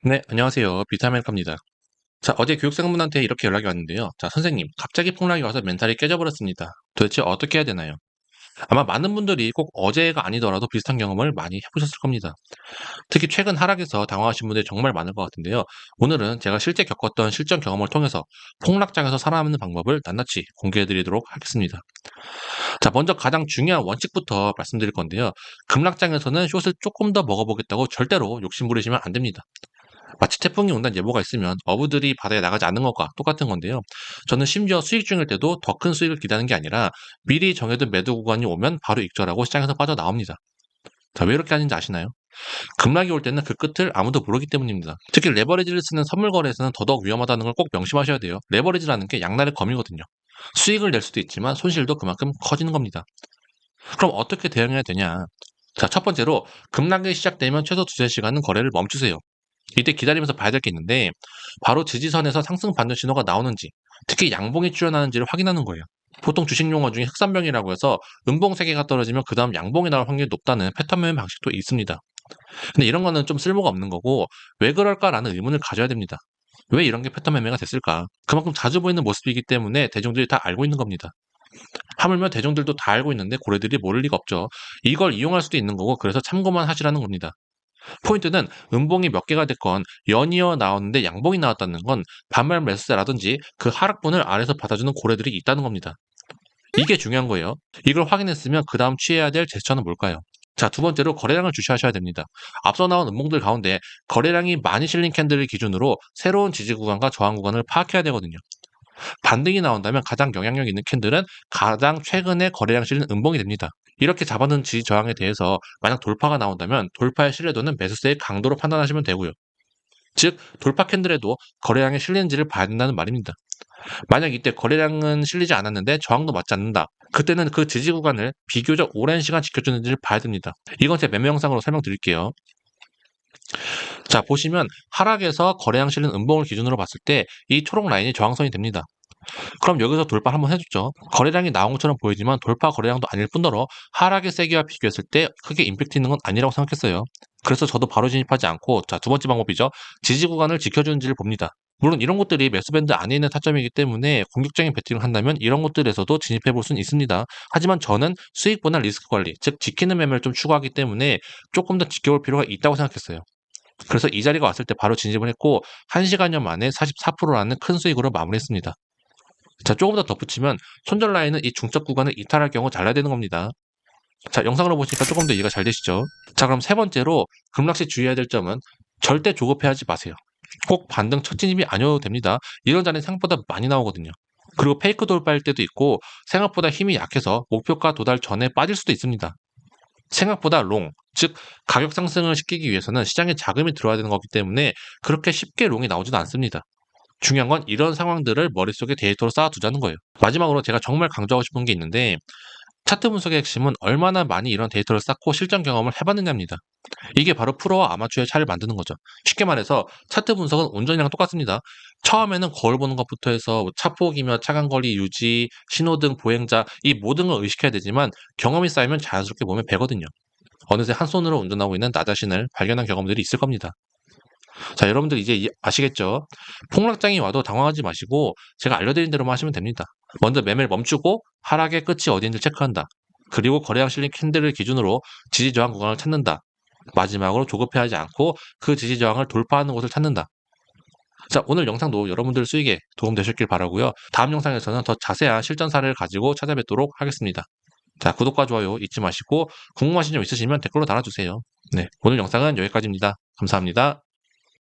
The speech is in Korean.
네, 안녕하세요. 비타민카입니다. 자, 어제 교육생분한테 이렇게 연락이 왔는데요. 자, 선생님, 갑자기 폭락이 와서 멘탈이 깨져버렸습니다. 도대체 어떻게 해야 되나요? 아마 많은 분들이 꼭 어제가 아니더라도 비슷한 경험을 많이 해보셨을 겁니다. 특히 최근 하락에서 당황하신 분들이 정말 많을 것 같은데요. 오늘은 제가 실제 겪었던 실전 경험을 통해서 폭락장에서 살아남는 방법을 낱낱이 공개해드리도록 하겠습니다. 자, 먼저 가장 중요한 원칙부터 말씀드릴 건데요. 급락장에서는 숏을 조금 더 먹어보겠다고 절대로 욕심 부리시면 안 됩니다. 마치 태풍이 온다는 예보가 있으면 어부들이 바다에 나가지 않는 것과 똑같은 건데요. 저는 심지어 수익 중일 때도 더 큰 수익을 기대하는 게 아니라 미리 정해둔 매도 구간이 오면 바로 익절하고 시장에서 빠져나옵니다. 자, 왜 이렇게 하는지 아시나요? 급락이 올 때는 그 끝을 아무도 모르기 때문입니다. 특히 레버리지를 쓰는 선물 거래에서는 더더욱 위험하다는 걸 꼭 명심하셔야 돼요. 레버리지라는 게 양날의 검이거든요. 수익을 낼 수도 있지만 손실도 그만큼 커지는 겁니다. 그럼 어떻게 대응해야 되냐? 자, 첫 번째로 급락이 시작되면 최소 두세 시간은 거래를 멈추세요. 이때 기다리면서 봐야 될 게 있는데 바로 지지선에서 상승 반전 신호가 나오는지, 특히 양봉이 출현하는지를 확인하는 거예요. 보통 주식 용어 중에 흑산병이라고 해서 음봉 3개가 떨어지면 그 다음 양봉이 나올 확률이 높다는 패턴 매매 방식도 있습니다. 근데 이런 거는 좀 쓸모가 없는 거고, 왜 그럴까라는 의문을 가져야 됩니다. 왜 이런 게 패턴 매매가 됐을까? 그만큼 자주 보이는 모습이기 때문에 대중들이 다 알고 있는 겁니다. 하물며 대중들도 다 알고 있는데 고래들이 모를 리가 없죠. 이걸 이용할 수도 있는 거고, 그래서 참고만 하시라는 겁니다. 포인트는 음봉이 몇 개가 됐건 연이어 나오는데 양봉이 나왔다는 건 반발 매수세라든지 그 하락분을 아래서 받아주는 고래들이 있다는 겁니다. 이게 중요한 거예요. 이걸 확인했으면 그 다음 취해야 될 제스처는 뭘까요? 자, 두 번째로 거래량을 주시하셔야 됩니다. 앞서 나온 음봉들 가운데 거래량이 많이 실린 캔들을 기준으로 새로운 지지 구간과 저항 구간을 파악해야 되거든요. 반등이 나온다면 가장 영향력 있는 캔들은 가장 최근에 거래량 실린 음봉이 됩니다. 이렇게 잡아놓은 지지 저항에 대해서 만약 돌파가 나온다면 돌파의 신뢰도는 매수세의 강도로 판단하시면 되고요. 즉 돌파 캔들에도 거래량이 실리는지를 봐야 된다는 말입니다. 만약 이때 거래량은 실리지 않았는데 저항도 맞지 않는다. 그때는 그 지지 구간을 비교적 오랜 시간 지켜주는지를 봐야 됩니다. 이건 제 매매 영상으로 설명드릴게요. 자, 보시면 하락에서 거래량 실린 음봉을 기준으로 봤을 때 이 초록 라인이 저항선이 됩니다. 그럼 여기서 돌파 한번 해줬죠. 거래량이 나온 것처럼 보이지만 돌파 거래량도 아닐 뿐더러 하락의 세기와 비교했을 때 크게 임팩트 있는 건 아니라고 생각했어요. 그래서 저도 바로 진입하지 않고, 자, 두 번째 방법이죠. 지지 구간을 지켜주는지를 봅니다. 물론 이런 곳들이 매수밴드 안에 있는 타점이기 때문에 공격적인 베팅을 한다면 이런 곳들에서도 진입해 볼 수는 있습니다. 하지만 저는 수익보다 리스크 관리, 즉 지키는 매매를 좀 추구하기 때문에 조금 더 지켜볼 필요가 있다고 생각했어요. 그래서 이 자리가 왔을 때 바로 진입을 했고 1시간여 만에 44%라는 큰 수익으로 마무리했습니다. 자, 조금 더 덧붙이면 손절 라인은 이 중첩 구간을 이탈할 경우 잘라야 되는 겁니다. 자, 영상으로 보시니까 조금 더 이해가 잘 되시죠? 자, 그럼 세 번째로 급락 시 주의해야 될 점은 절대 조급해하지 마세요. 꼭 반등 첫 진입이 아니어도 됩니다. 이런 자리는 생각보다 많이 나오거든요. 그리고 페이크 돌파일 때도 있고 생각보다 힘이 약해서 목표가 도달 전에 빠질 수도 있습니다. 생각보다 롱, 즉 가격 상승을 시키기 위해서는 시장에 자금이 들어와야 되는 거기 때문에 그렇게 쉽게 롱이 나오지도 않습니다. 중요한 건 이런 상황들을 머릿속에 데이터로 쌓아두자는 거예요. 마지막으로 제가 정말 강조하고 싶은 게 있는데 차트 분석의 핵심은 얼마나 많이 이런 데이터를 쌓고 실전 경험을 해봤느냐입니다. 이게 바로 프로와 아마추어의 차이를 만드는 거죠. 쉽게 말해서 차트 분석은 운전이랑 똑같습니다. 처음에는 거울 보는 것부터 해서 뭐 차폭이며 차간거리 유지, 신호등, 보행자 이 모든 걸 의식해야 되지만 경험이 쌓이면 자연스럽게 몸에 배거든요. 어느새 한 손으로 운전하고 있는 나 자신을 발견한 경험들이 있을 겁니다. 자, 여러분들 이제 아시겠죠? 폭락장이 와도 당황하지 마시고 제가 알려드린 대로만 하시면 됩니다. 먼저 매매를 멈추고 하락의 끝이 어디인지 체크한다. 그리고 거래량 실린 캔들을 기준으로 지지 저항 구간을 찾는다. 마지막으로 조급해하지 않고 그 지지 저항을 돌파하는 곳을 찾는다. 자, 오늘 영상도 여러분들 수익에 도움되셨길 바라고요. 다음 영상에서는 더 자세한 실전 사례를 가지고 찾아뵙도록 하겠습니다. 자, 구독과 좋아요 잊지 마시고 궁금하신 점 있으시면 댓글로 달아주세요. 네, 오늘 영상은 여기까지입니다. 감사합니다.